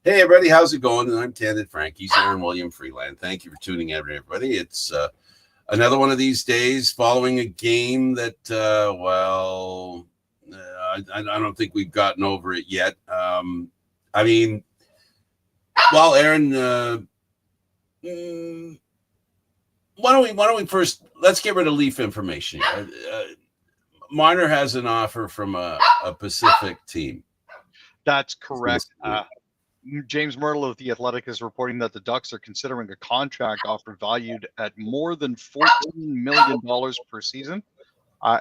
Hey, everybody, how's it going? I'm Candid Frank. He's Aaron William Freeland. Thank you for tuning in, everybody. It's another one of these days following a game that, I don't think we've gotten over it yet. Aaron, why don't we first, let's get rid of Leaf information. Marner has an offer from a Pacific team. That's correct. James Myrtle of The Athletic is reporting that the Ducks are considering a contract offer valued at more than $14 million per season.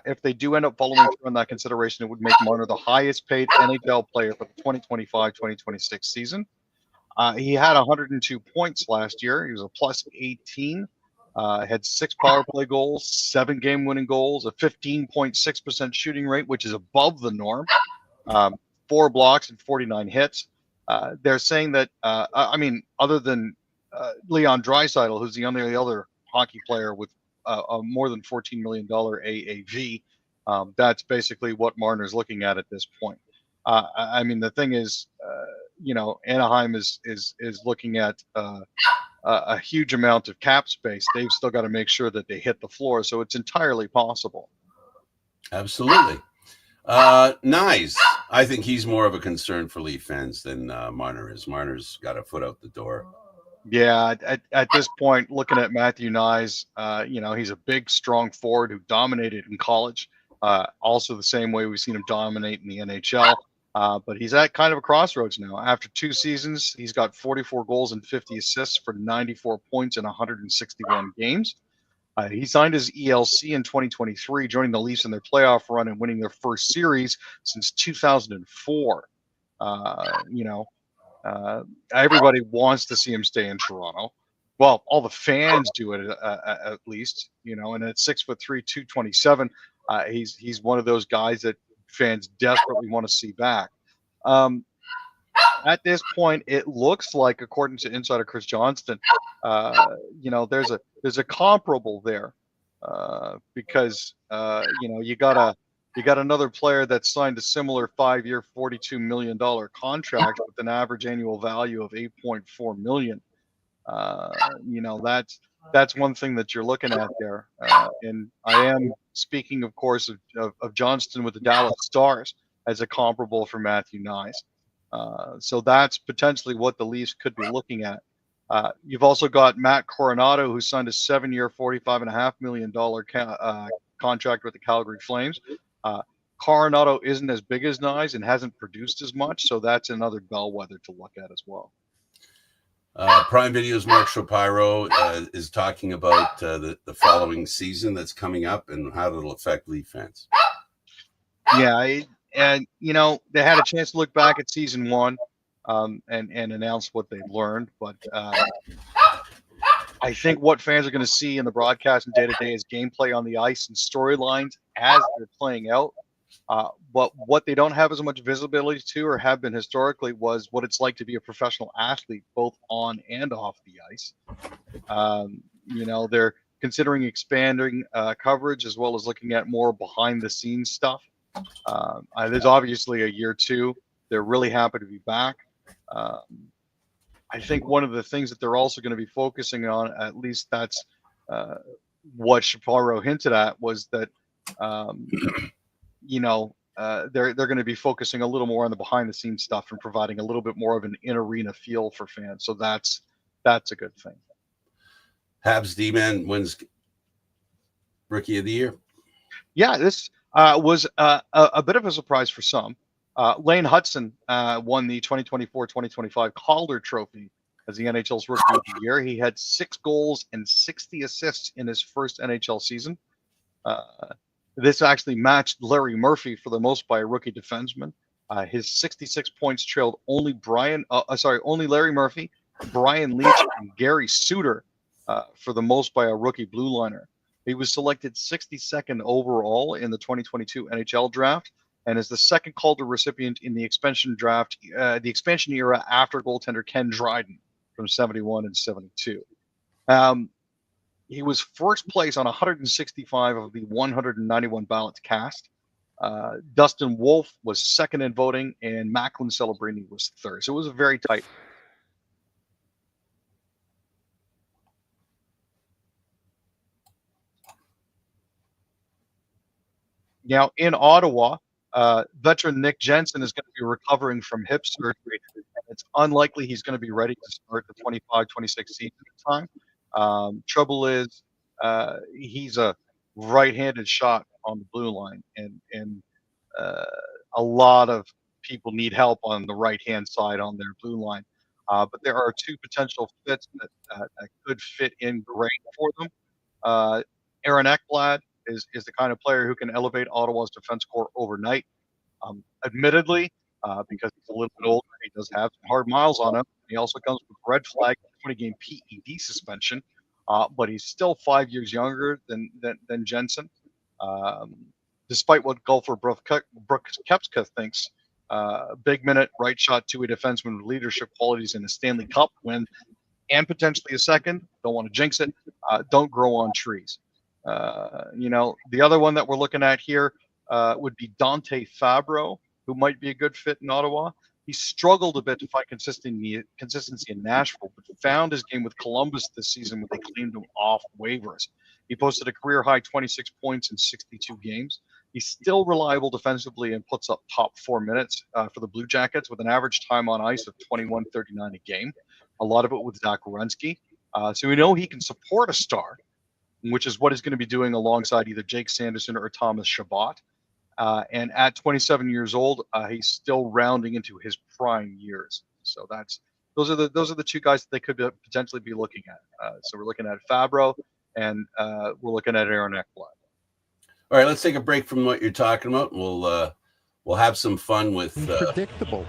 If they do end up following through on that consideration, it would make Marner the highest paid NHL player for the 2025-2026 season. He had 102 points last year. He was a plus 18, had 6 power play goals, 7 game-winning goals, a 15.6% shooting rate, which is above the norm, 4 blocks and 49 hits. They're saying that, other than Leon Draisaitl, who's the only other hockey player with a more than $14 million AAV, that's basically what Marner's looking at this point. The thing is, Anaheim is looking at a huge amount of cap space. They've still got to make sure that they hit the floor, so it's entirely possible. Absolutely. Nice. I think he's more of a concern for Leaf fans than Marner is. Marner's got a foot out the door. Yeah, at this point, looking at Matthew Nyes, he's a big, strong forward who dominated in college. Also the same way we've seen him dominate in the NHL. But he's at kind of a crossroads now. After 2 seasons, he's got 44 goals and 50 assists for 94 points in 161 games. He signed his ELC in 2023, joining the Leafs in their playoff run and winning their first series since 2004. Everybody wants to see him stay in Toronto. Well, all the fans do it at least, and at 6'3", 227, he's one of those guys that fans desperately want to see back. At this point, it looks like, according to insider Chris Johnston, there's a comparable there, because you got another player that signed a similar 5-year, $42 million contract with an average annual value of $8.4 million. That's one thing that you're looking at there. And I am speaking, of course, of Johnston with the Dallas Stars as a comparable for Matthew Nyes. So that's potentially what the Leafs could be looking at. You've also got Matt Coronado, who signed a 7-year, $45.5 million contract with the Calgary Flames. Coronado isn't as big as Nyes and hasn't produced as much, so that's another bellwether to look at as well. Prime Video's Mark Shapiro is talking about the following season that's coming up and how it'll affect Leaf fans. Yeah, and they had a chance to look back at season 1 and announce what they've learned, but I think what fans are going to see in the broadcast and day-to-day is gameplay on the ice and storylines as they're playing out. But what they don't have as much visibility to, or have been historically, was what it's like to be a professional athlete, both on and off the ice. They're considering expanding coverage, as well as looking at more behind-the-scenes stuff. There's obviously a year 2. They're really happy to be back. I think one of the things that they're also going to be focusing on, at least that's what Shapiro hinted at, was that they're going to be focusing a little more on the behind the scenes stuff and providing a little bit more of an in-arena feel for fans. So that's a good thing. Habs D-Man wins Rookie of the Year. Yeah, this was a bit of a surprise for some. Lane Hudson won the 2024-2025 Calder Trophy as the NHL's Rookie of the Year. He had 6 goals and 60 assists in his first NHL season. This actually matched Larry Murphy for the most by a rookie defenseman. His 66 points trailed only Larry Murphy, Brian Leach, and Gary Suter for the most by a rookie blue liner. He was selected 62nd overall in the 2022 NHL draft, and is the second Calder recipient in the expansion draft, the expansion era after goaltender Ken Dryden from 71 and 72. He was first place on 165 of the 191 ballots cast. Dustin Wolf was second in voting, and Macklin Celebrini was third. So it was very tight. Now, in Ottawa, veteran Nick Jensen is going to be recovering from hip surgery, and it's unlikely he's going to be ready to start the 25-26 season at the time. Trouble is, he's a right-handed shot on the blue line, and a lot of people need help on the right-hand side on their blue line. But there are two potential fits that could fit in great for them. Aaron Ekblad is the kind of player who can elevate Ottawa's defense core overnight. Admittedly, because he's a little bit older, he does have some hard miles on him. He also comes with red flag 20-game PED suspension, but he's still 5 years younger than Jensen. Despite what golfer Brooks Koepka thinks, big minute right shot two-way defenseman with leadership qualities in a Stanley Cup win and potentially a second. Don't want to jinx it. Don't grow on trees. The other one that we're looking at here would be Dante Fabro, who might be a good fit in Ottawa. He struggled a bit to find consistency in Nashville, but found his game with Columbus this season when they claimed him off waivers. He posted a career-high 26 points in 62 games. He's still reliable defensively and puts up top 4 minutes for the Blue Jackets with an average time on ice of 21:39 a game, a lot of it with Zach Werenski. So we know he can support a star, which is what he's going to be doing alongside either Jake Sanderson or Thomas Chabot. And at 27 years old, he's still rounding into his prime years. So those are the two guys that they could potentially be looking at. So we're looking at Fabro, and we're looking at Aaron Ekblad. All right, let's take a break from what you're talking about. We'll have some fun with predictable.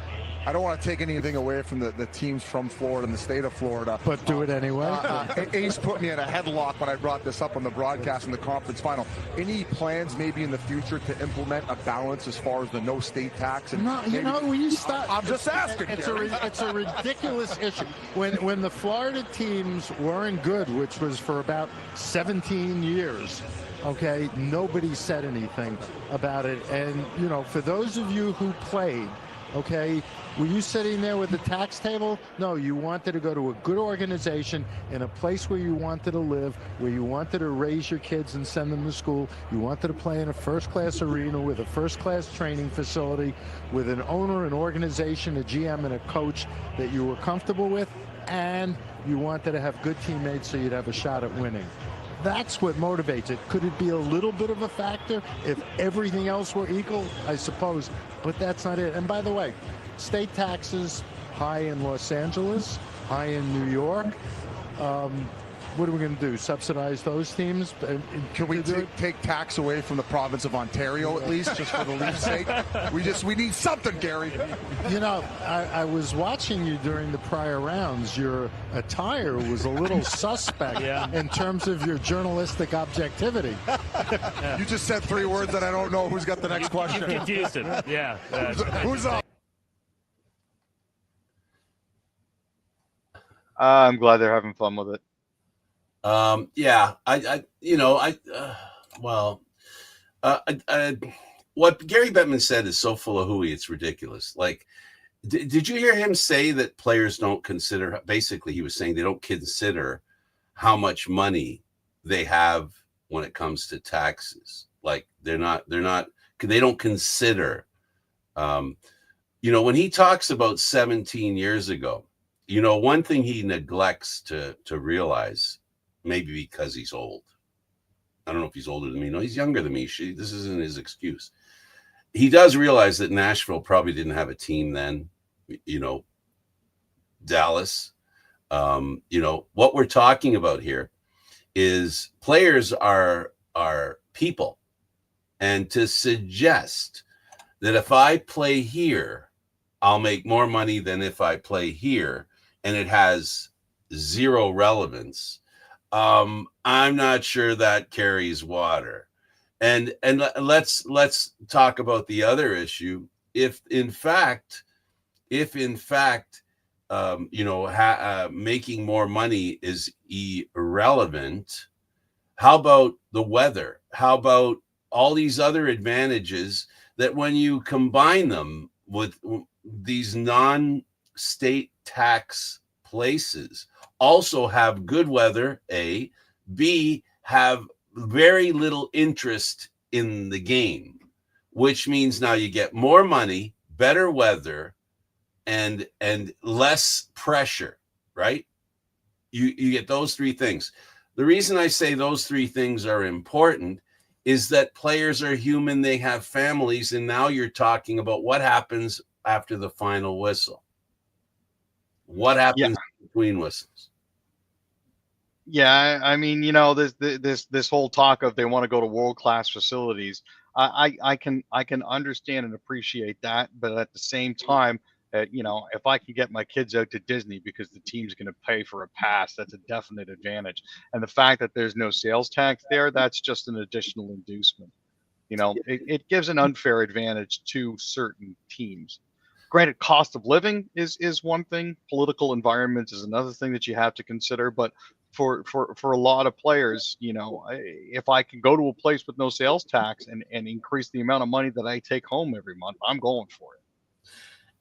I don't want to take anything away from the teams from Florida and the state of Florida. But do it anyway. Ace put me in a headlock when I brought this up on the broadcast in the conference final. Any plans maybe in the future to implement a balance as far as the no state tax? And no, when you start, I'm just asking. It's a ridiculous issue. When the Florida teams weren't good, which was for about 17 years, okay, nobody said anything about it. And, for those of you who played, okay, were you sitting there with the tax table? No, you wanted to go to a good organization in a place where you wanted to live, where you wanted to raise your kids and send them to school. You wanted to play in a first-class arena with a first-class training facility, with an owner, an organization, a GM, and a coach that you were comfortable with, and you wanted to have good teammates so you'd have a shot at winning. That's what motivates it. Could it be a little bit of a factor if everything else were equal? I suppose, but that's not it. And by the way, state taxes high in Los Angeles, high in New York. What are we going to do? Subsidize those teams? Can we take tax away from the province of Ontario at least, just for the Leafs' sake? We need something, Gary. I was watching you during the prior rounds. Your attire was a little suspect in terms of your journalistic objectivity. You just said 3 words that I don't know who's got the next question. You confused him. Yeah. Who's up? I'm glad they're having fun with it. what Gary Bettman said is so full of hooey, it's ridiculous. Like, did you hear him say that players don't consider, basically he was saying they don't consider how much money they have when it comes to taxes. Like they don't consider, when he talks about 17 years ago, one thing he neglects to realize, maybe because he's old. I don't know if he's older than me. No, he's younger than me. This isn't his excuse. He does realize that Nashville probably didn't have a team then, Dallas. What we're talking about here is players are people. And to suggest that if I play here, I'll make more money than if I play here, and it has zero relevance, I'm not sure that carries water. And let's talk about the other issue. If in fact, making more money is irrelevant, how about the weather? How about all these other advantages that when you combine them with these non-state tax places also have good weather, A, B, have very little interest in the game. which means now you get more money, better weather, and less pressure, right? You get those three things. The reason I say those three things are important is that players are human, they have families, and now you're talking about what happens after the final whistle. What happens between whistles? Yeah, I mean, this whole talk of they want to go to world-class facilities. I can understand and appreciate that, but at the same time, if I can get my kids out to Disney because the team's going to pay for a pass, that's a definite advantage. And the fact that there's no sales tax there, that's just an additional inducement. It gives an unfair advantage to certain teams. Granted, cost of living is one thing. Political environment is another thing that you have to consider. But for a lot of players, if I can go to a place with no sales tax and increase the amount of money that I take home every month, I'm going for it.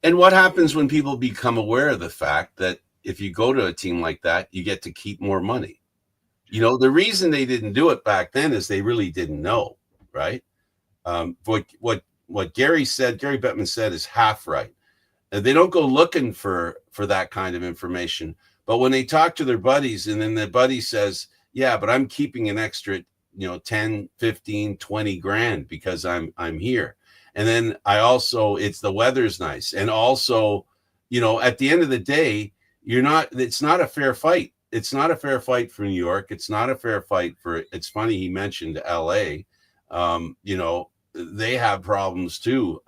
And what happens when people become aware of the fact that if you go to a team like that, you get to keep more money? The reason they didn't do it back then is they really didn't know, right? What Gary Bettman said is half right. They don't go looking for that kind of information. But when they talk to their buddies and then the buddy says, yeah, but I'm keeping an extra, 10, 15, 20 grand because I'm here. And then it's the weather's nice. And also, at the end of the day, it's not a fair fight. It's not a fair fight for New York. It's not a fair fight it's funny he mentioned LA. They have problems too,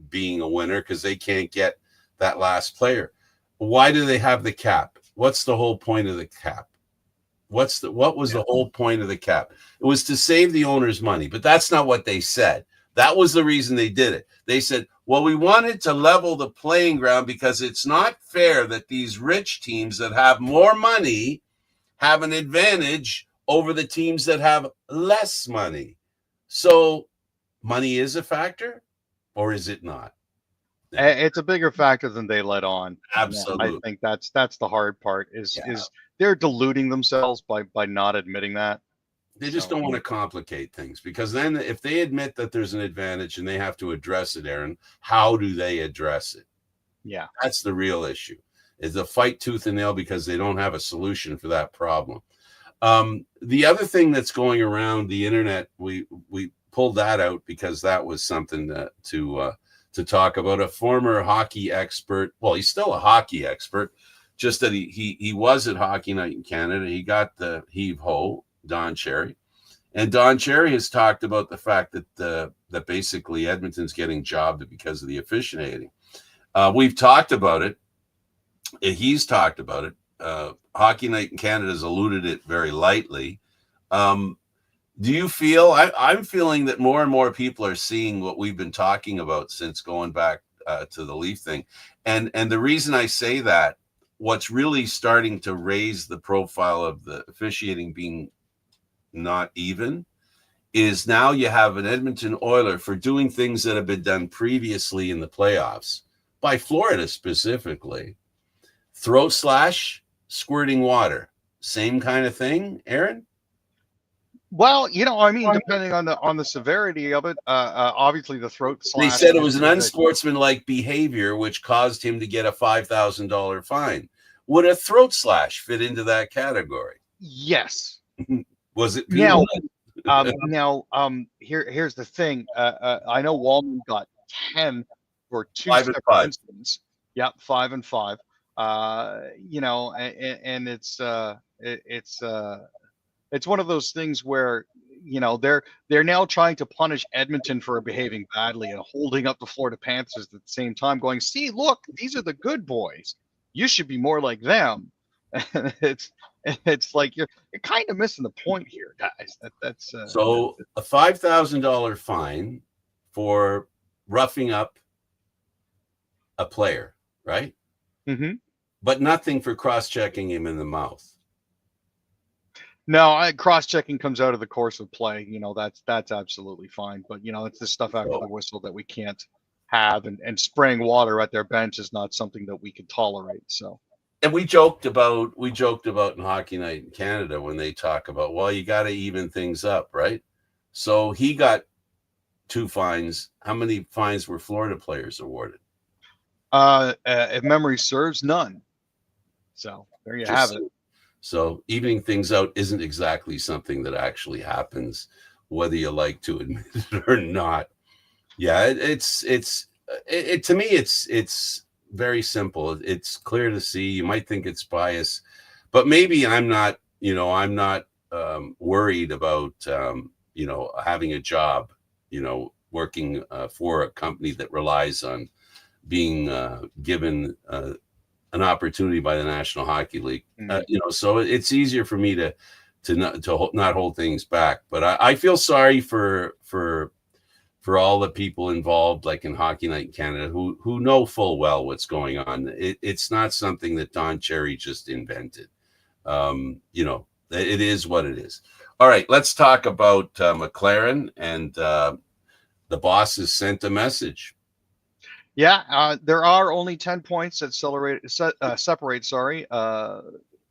being a winner because they can't get that last player. Why do they have the cap? What's the whole point of the cap? What was the whole point of the cap? It was to save the owners money, but that's not what they said. That was the reason they did it. They said, well, we wanted to level the playing ground because it's not fair that these rich teams that have more money have an advantage over the teams that have less money. So money is a factor, or is it not? It's a bigger factor than they let on. Absolutely. I think that's the hard part is they're deluding themselves by not admitting that. They just don't want to complicate things, because then if they admit that there's an advantage and they have to address it, Aaron, how do they address it? Yeah. That's the real issue, is a fight tooth and nail because they don't have a solution for that problem. The other thing that's going around the internet, we pulled that out because that was something to talk about. A former hockey expert, well, he's still a hockey expert, just that he was at Hockey Night in Canada. He got the heave-ho, Don Cherry. And Don Cherry has talked about the fact that basically Edmonton's getting jobbed because of the officiating. We've talked about it. He's talked about it. Hockey Night in Canada has alluded it very lightly. Do you feel, I'm feeling that more and more people are seeing what we've been talking about since going back to the Leaf thing. And the reason I say that, what's really starting to raise the profile of the officiating being not even is now you have an Edmonton Oiler for doing things that have been done previously in the playoffs by Florida specifically. Throat slash, squirting water, same kind of thing, Aaron? Well, depending on the severity of it, obviously the throat slash. They said it was an unsportsmanlike behavior which caused him to get a $5,000 fine. Would a throat slash fit into that category? Yes. Was it now? Here's the thing. I know Walman got 10 for 2 separate incidents. Yep, 5 and 5. And it's one of those things where they're now trying to punish Edmonton for behaving badly and holding up the Florida Panthers at the same time, going, see, look, these are the good boys. You should be more like them. And it's like you're kind of missing the point here, guys. That's so a $5,000 fine for roughing up a player, right? Mm-hmm. But nothing for cross-checking him in the mouth. No, cross-checking comes out of the course of play. That's absolutely fine. But it's the stuff after the whistle that we can't have, and spraying water at their bench is not something that we could tolerate. So. And we joked about in Hockey Night in Canada when they talk about, well, you got to even things up, right? So he got 2 fines. How many fines were Florida players awarded? If memory serves, none. So there you have it. So evening things out isn't exactly something that actually happens, whether you like to admit it or not. Yeah, it's to me, it's very simple. It's clear to see. You might think it's bias, but maybe I'm not, worried about, having a job, working for a company that relies on being given an opportunity by the National Hockey League. So it's easier for me to not hold things back. But I feel sorry for all the people involved, like in Hockey Night in Canada, who know full well what's going on. It's not something that Don Cherry just invented. It is what it is. All right, let's talk about McLaren, and the bosses sent a message. Yeah, there are only 10 points that separate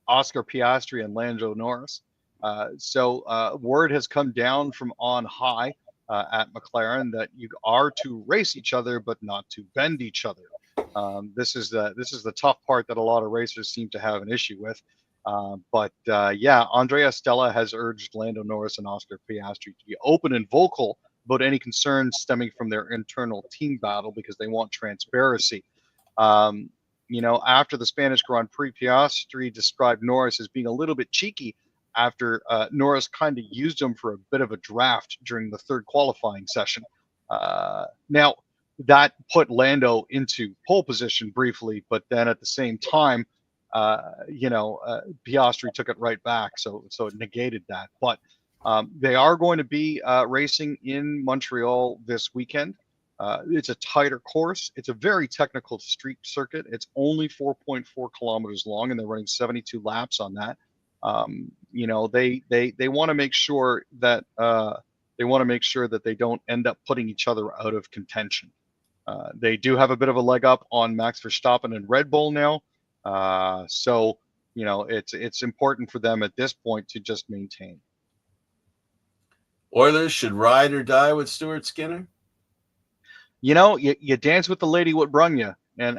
Oscar Piastri and Lando Norris. So word has come down from on high at McLaren that you are to race each other, but not to bend each other. This is the tough part that a lot of racers seem to have an issue with. But Andrea Stella has urged Lando Norris and Oscar Piastri to be open and vocal about any concerns stemming from their internal team battle, because they want transparency. After the Spanish Grand Prix, Piastri described Norris as being a little bit cheeky after Norris kind of used him for a bit of a draft during the third qualifying session. Now, that put Lando into pole position briefly, but then at the same time, Piastri took it right back, so it negated that. But they are going to be racing in Montreal this weekend. It's a tighter course. It's a very technical street circuit. It's only 4.4 kilometers long, and they're running 72 laps on that. They want to make sure that they don't end up putting each other out of contention. They do have a bit of a leg up on Max Verstappen and Red Bull now. So it's important for them at this point to just maintain. Oilers should ride or die with Stuart Skinner. You dance with the lady what brung you. And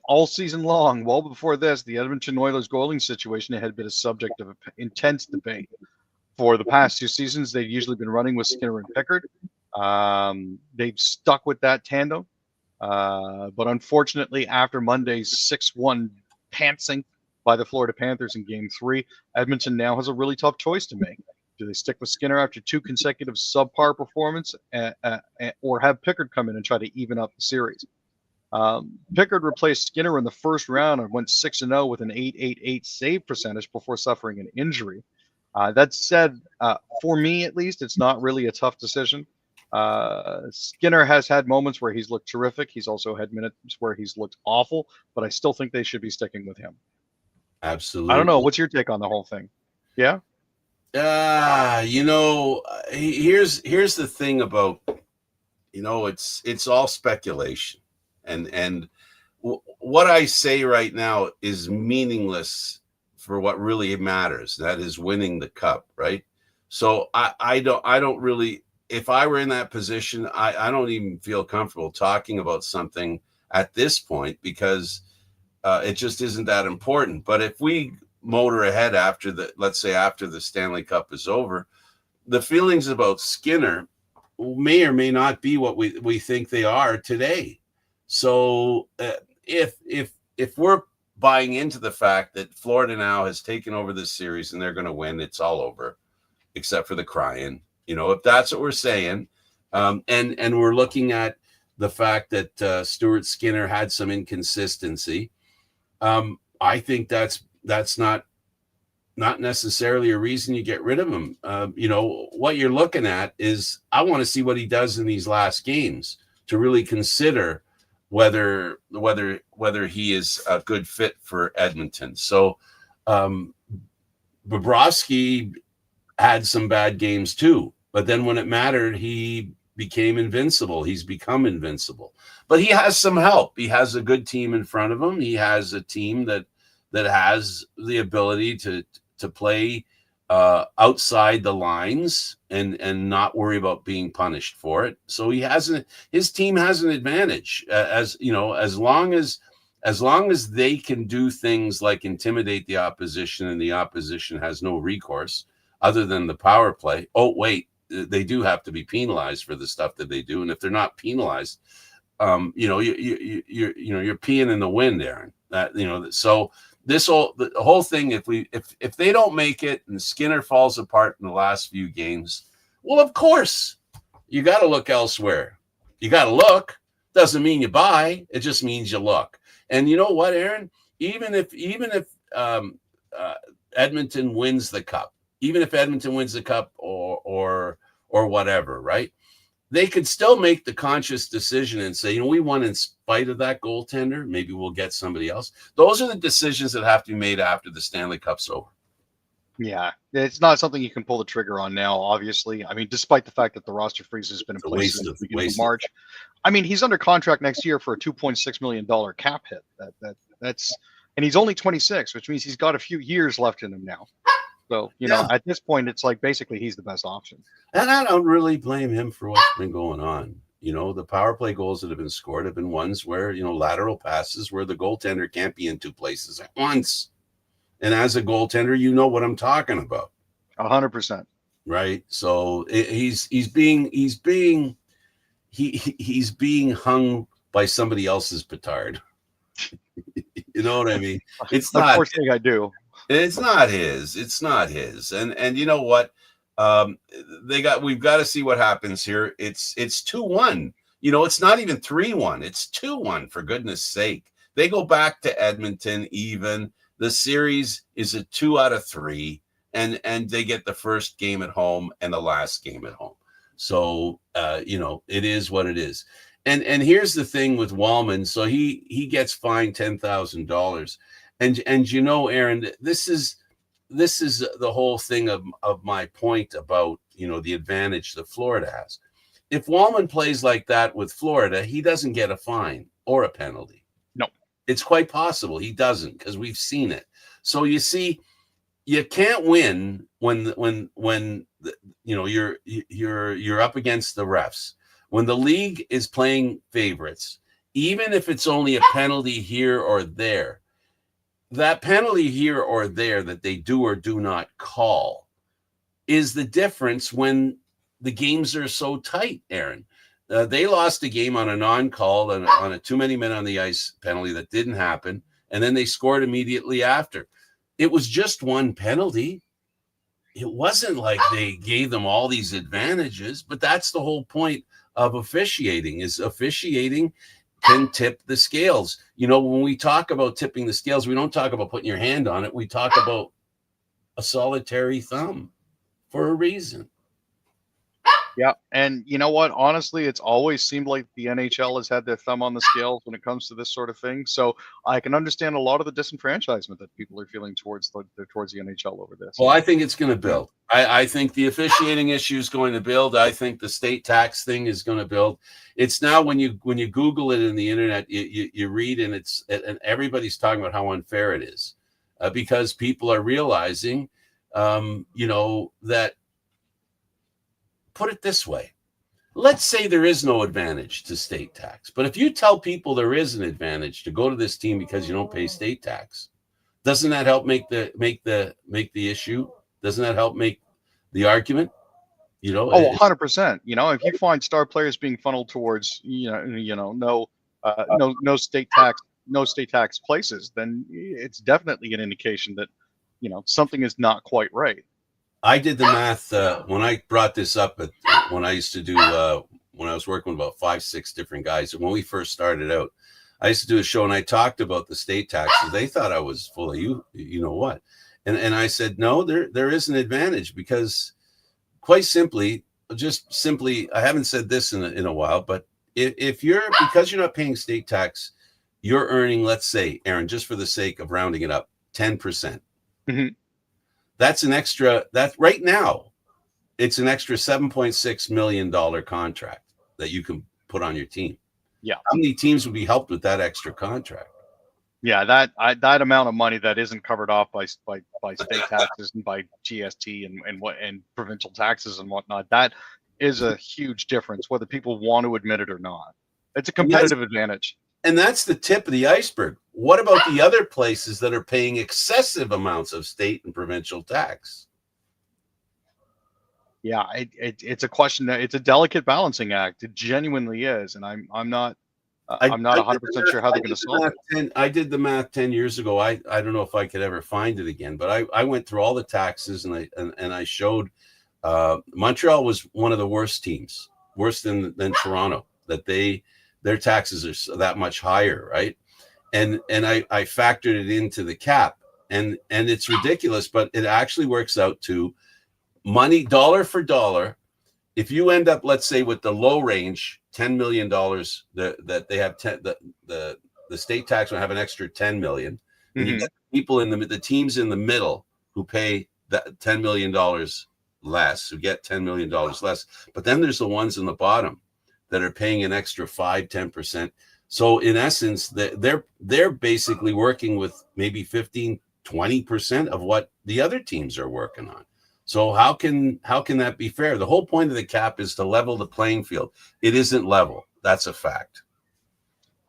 all season long, well before this, the Edmonton Oilers goalie situation had been a subject of intense debate. For the past 2 seasons, they've usually been running with Skinner and Pickard. They've stuck with that tandem. But unfortunately, after Monday's 6-1 pantsing by the Florida Panthers in Game 3, Edmonton now has a really tough choice to make. Do they stick with Skinner after 2 consecutive subpar performance, or have Pickard come in and try to even up the series? Pickard replaced Skinner in the first round and went 6-0 with an .888 save percentage before suffering an injury. That said, for me at least, it's not really a tough decision. Skinner has had moments where he's looked terrific. He's also had minutes where he's looked awful, but I still think they should be sticking with him. Absolutely. I don't know. What's your take on the whole thing? Yeah. Here's the thing about, it's all speculation, and what I say right now is meaningless for what really matters. That is winning the cup, right? So I don't really, if I were in that position, I don't even feel comfortable talking about something at this point, because it just isn't that important. But if we motor ahead after the Stanley Cup is over, the feelings about Skinner may or may not be what we think they are today. So if we're buying into the fact that Florida now has taken over this series and they're going to win, it's all over, except for the crying. If that's what we're saying, and we're looking at the fact that Stuart Skinner had some inconsistency, I think that's not necessarily a reason you get rid of him. What you're looking at is, I want to see what he does in these last games to really consider whether he is a good fit for Edmonton. So Bobrovsky had some bad games too, but then when it mattered, he became invincible. He's become invincible, but he has some help. He has a good team in front of him. He has a team that has the ability to play outside the lines and not worry about being punished for it. So his team has an advantage, as you know, as long as they can do things like intimidate the opposition and the opposition has no recourse other than the power play. Oh, wait, they do have to be penalized for the stuff that they do. And if they're not penalized, you're peeing in the wind, Aaron. So the whole thing, if they don't make it and Skinner falls apart in the last few games, well, of course, you got to look elsewhere. You got to look. Doesn't mean you buy. It just means you look. And you know what, Aaron? Even if Edmonton wins the cup, or whatever, right? They could still make the conscious decision and say, we won in spite of that goaltender. Maybe we'll get somebody else. Those are the decisions that have to be made after the Stanley Cup's over. Yeah, it's not something you can pull the trigger on now, obviously. I mean, despite the fact that the roster freeze has been in place since the beginning of March. I mean, he's under contract next year for a $2.6 million cap hit. And he's only 26, which means he's got a few years left in him now. So, at this point, it's like basically he's the best option. And I don't really blame him for what's been going on. The power play goals that have been scored have been ones where, lateral passes where the goaltender can't be in two places at once. And as a goaltender, you know what I'm talking about. 100%. Right. So he's being hung by somebody else's petard. You know what I mean? It's not. The first thing I do. It's not his. And you know what? We've got to see what happens here. It's 2-1. It's not even 3-1. It's 2-1, for goodness sake. They go back to Edmonton even. The series is a 2 out of 3, and they get the first game at home and the last game at home. So it is what it is. And here's the thing with Walman. So he gets fined $10,000. And Aaron, this is the whole thing of my point about, the advantage that Florida has. If Walman plays like that with Florida, he doesn't get a fine or a penalty. No, it's quite possible he doesn't, because we've seen it. So you see, you can't win when you're up against the refs. When the league is playing favorites, even if it's only a penalty here or there, that penalty here or there that they do or do not call is the difference when the games are so tight, Aaron. They lost a game on a non-call and on a too many men on the ice penalty that didn't happen, and then they scored immediately after. It was just one penalty. It wasn't like they gave them all these advantages, but that's the whole point of officiating, is officiating can tip the scales. When we talk about tipping the scales, we don't talk about putting your hand on it. We talk about a solitary thumb for a reason. Yeah. And you know what? Honestly, it's always seemed like the NHL has had their thumb on the scales when it comes to this sort of thing. So I can understand a lot of the disenfranchisement that people are feeling towards the NHL over this. Well, I think it's going to build. I think the officiating issue is going to build. I think the state tax thing is going to build. It's now when you Google it in the internet, you read, and and everybody's talking about how unfair it is, because people are realizing, that. Put it this way. Let's say there is no advantage to state tax, but if you tell people there is an advantage to go to this team because you don't pay state tax, doesn't that help make the issue? Doesn't that help make the argument? 100%. If you find star players being funneled towards no state tax places, then it's definitely an indication that something is not quite right. I did the math when I brought this up when I used to do when I was working with about 5-6 different guys. And when we first started out, I used to do a show and I talked about the state taxes. They thought I was full of you know what. And I said, no, there is an advantage, because quite simply, I haven't said this in a while, but because you're not paying state tax, you're earning, let's say, Aaron, just for the sake of rounding it up, 10%. Mm-hmm. That's an extra, right now, it's an extra $7.6 million contract that you can put on your team. Yeah. How many teams would be helped with that extra contract? Yeah, that amount of money that isn't covered off by state taxes and by GST and provincial taxes and whatnot, that is a huge difference, whether people want to admit it or not. It's a competitive advantage. And that's the tip of the iceberg. What about the other places that are paying excessive amounts of state and provincial tax? Yeah, it's a question that it's a delicate balancing act. It genuinely is, and I'm not 100% sure how they're going to solve it. I did the math 10 years ago. I don't know if I could ever find it again, but I went through all the taxes and I showed Montreal was one of the worst teams, worse than Toronto, that their taxes are that much higher, right? And I factored it into the cap, and it's ridiculous, but it actually works out to money dollar for dollar. If you end up, let's say, with the low range, $10 million, that they have the state tax will have an extra 10 million. And you get people in the teams in the middle who pay that $10 million less, who get $10 million less. But then there's the ones in the bottom that are paying an extra 5-10%. So in essence, they're basically working with maybe 15-20% of what the other teams are working on. So how can that be fair? The whole point of the cap is to level the playing field. It isn't level. That's a fact.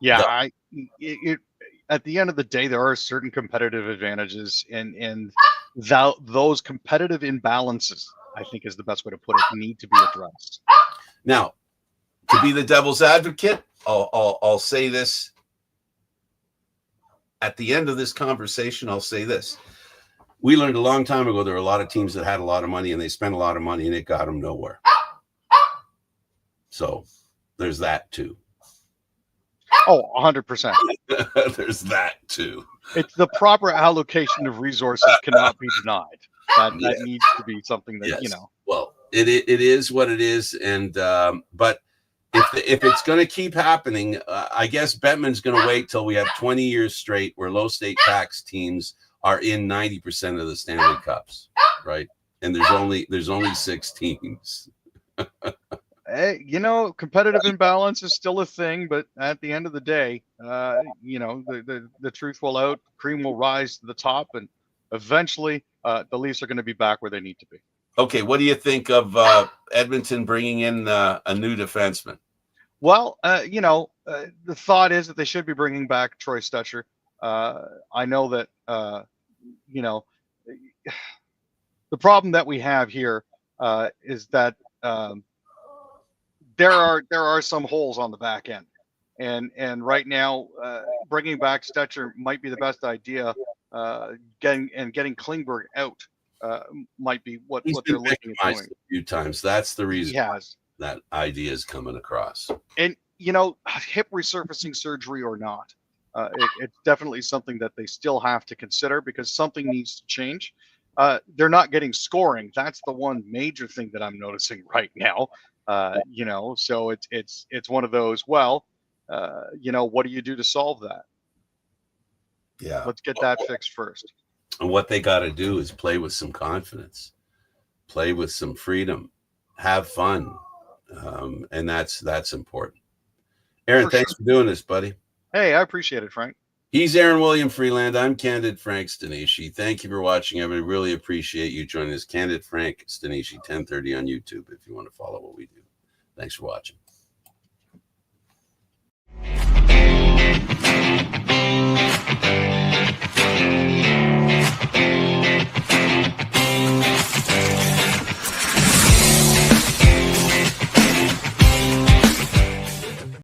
Yeah, at the end of the day, there are certain competitive advantages, and those competitive imbalances, I think, is the best way to put it, need to be addressed. Now, to be the devil's advocate, I'll say this. At the end of this conversation, I'll say this. We learned a long time ago there were a lot of teams that had a lot of money and they spent a lot of money and it got them nowhere. So there's that too. Oh, 100%. There's that too. It's the proper allocation of resources cannot be denied. That needs to be something that, yes. Well, it is what it is. And but if it's going to keep happening, I guess Bettman's going to wait till we have 20 years straight where low state tax teams are in 90% of the Stanley Cups, right? And there's only 6 teams. Hey, competitive imbalance is still a thing, but at the end of the day, the truth will out, cream will rise to the top, and eventually the Leafs are going to be back where they need to be. Okay, what do you think of Edmonton bringing in a new defenseman? Well, the thought is that they should be bringing back Troy Stecher. I know that, the problem that we have here is that there are some holes on the back end, and right now bringing back Stecher might be the best idea. Getting Klingberg out might be what they're looking at doing. A few times. That's the reason he has. That idea is coming across. And hip resurfacing surgery or not, it's definitely something that they still have to consider because something needs to change. They're not getting scoring. That's the one major thing that I'm noticing right now. So it's one of those. Well, what do you do to solve that? Yeah, let's get that fixed first. And what they got to do is play with some confidence, play with some freedom, have fun, and that's important. Aaron, thanks for doing this, buddy. Hey, I appreciate it, Frank. He's Aaron William Freeland. I'm Candid Frank Stanishi. Thank you for watching, everybody. Really appreciate you joining us. Candid Frank Stanishi, 10:30 on YouTube if you want to follow what we do. Thanks for watching.